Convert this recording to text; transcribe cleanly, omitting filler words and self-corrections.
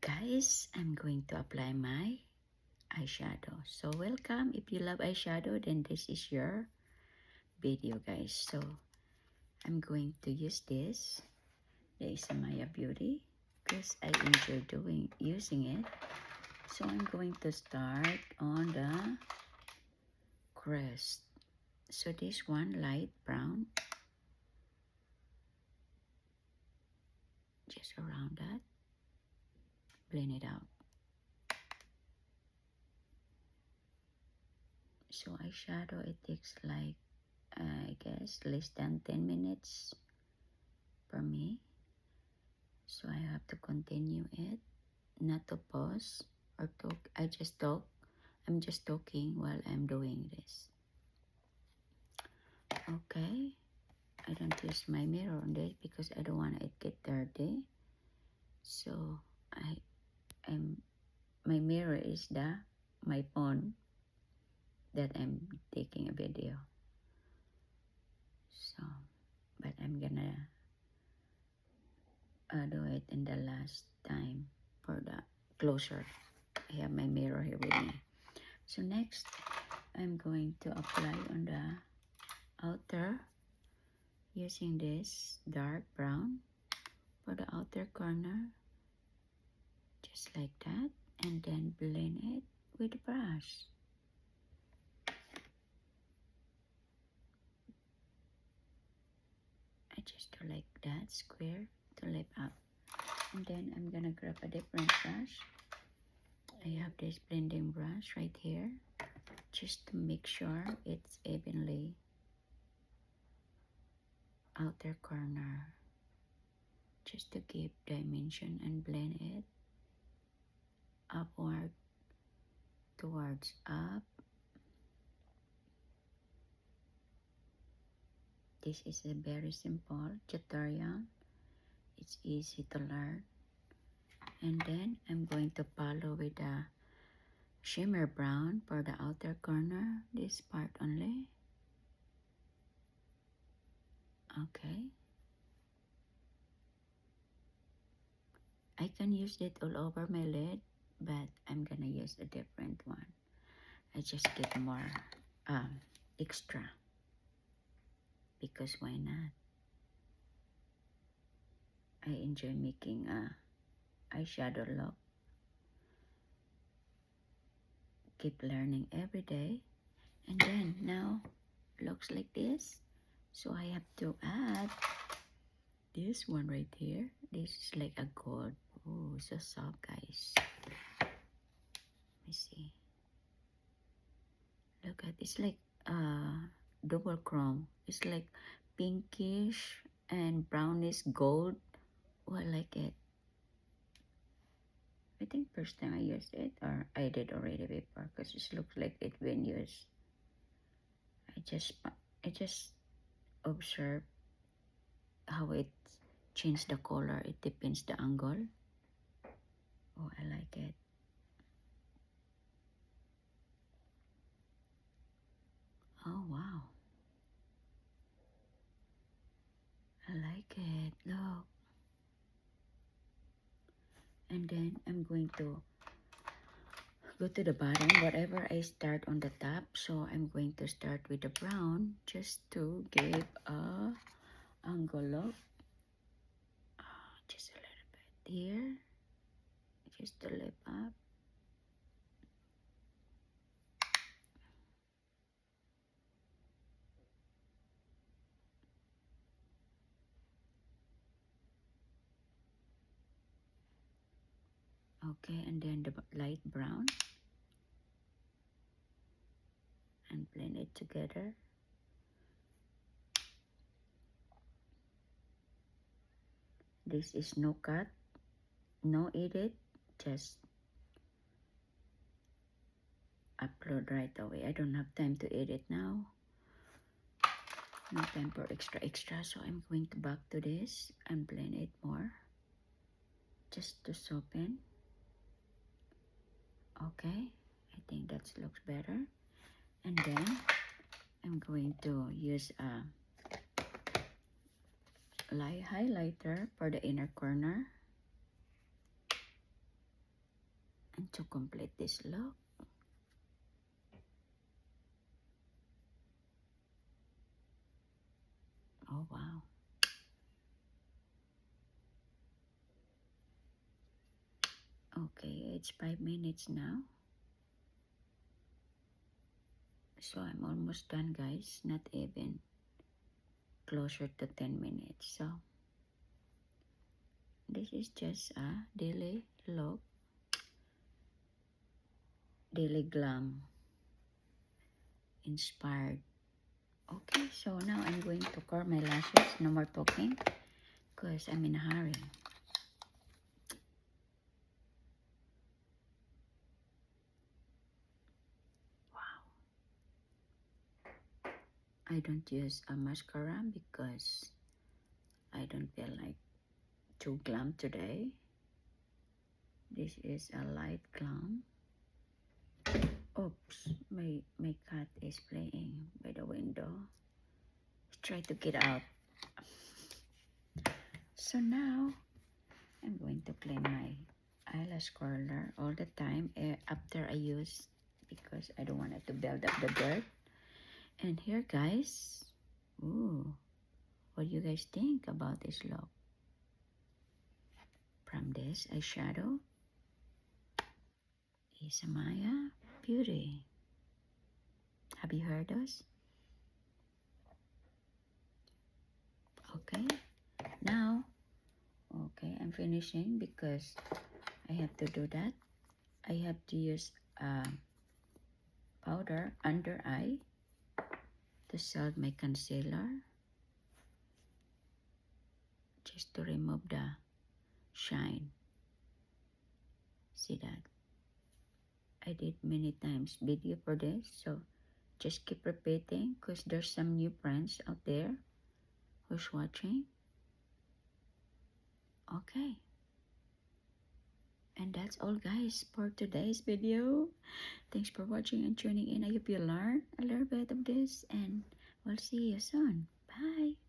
Guys, I'm going to apply my eyeshadow. So welcome. If you love eyeshadow, then this is your video, guys. So I'm going to use this. There is a Maya Beauty because I enjoy using it. So I'm going to start on the crest. So this one light brown, just around that, blend it out. So eyeshadow, it takes like I guess less than 10 minutes for me. So I have to continue it, not to pause or talk. I'm just talking while I'm doing this. Okay. I don't use my mirror on this because I don't want it get dirty. So my mirror is my phone that I'm taking a video. So, but I'm gonna do it in the last time for the closer. I have my mirror here with me. So next, I'm going to apply on the outer using this dark brown for the outer corner, just like that, and then blend it with the brush. I just do like that, square to lift up, and then I'm gonna grab a different brush. I have this blending brush right here, just to make sure it's evenly outer corner, just to give dimension and blend it upward towards up. This is a very simple tutorial. It's easy to learn. And then I'm going to follow with the shimmer brown for the outer corner, this part only. Okay. I can use it all over my lid, but I'm gonna use a different one. I just get more extra, because why not? I enjoy making a eyeshadow look. Keep learning every day. And then now looks like this. So I have to add this one right here. This is like a gold. Oh, so soft, guys. Let me see. Look at, it's like double chrome. It's like pinkish and brownish gold. Oh, I like it. I think first time I used it, or I did already before, because it looks like it been used. I just observe how it change the color. It depends the angle. Oh, I like it. Oh, wow. I like it. Look. And then I'm going to go to the bottom. Whatever I start on the top, so I'm going to start with the brown just to give a angle look. Just a little bit here. Just to lift up. Okay, and then the light brown. And blend it together. This is no cut, no edit, just upload right away. I don't have time to edit now. No time for extra, so I'm going to back to this and blend it more, just to soften. Okay, I think that looks better. And then I'm going to use a light highlighter for the inner corner. And to complete this look, oh wow. Okay, it's 5 minutes now. So I'm almost done, guys. Not even closer to 10 minutes. So this is just a daily look, daily glam inspired. Okay, so now I'm going to curl my lashes. No more talking because I'm in a hurry. Wow. I don't use a mascara because I don't feel like too glam today. This is a light glam. Oops, my cat is playing by the window. Try to get out. So now I'm going to clean my eyelash curler all the time after I use, because I don't want it to build up the dirt. And here, guys, ooh, what do you guys think about this look? From this eyeshadow is Amaya Beauty. Have you heard us? Okay, now, okay, I'm finishing because I have to do that. I have to use powder under eye to set my concealer, just to remove the shine. See that? I did many times video for this, so just keep repeating because there's some new friends out there who's watching. Okay. And that's all, guys, for today's video. Thanks for watching and tuning in. I hope you learned a little bit of this, and we'll see you soon. Bye.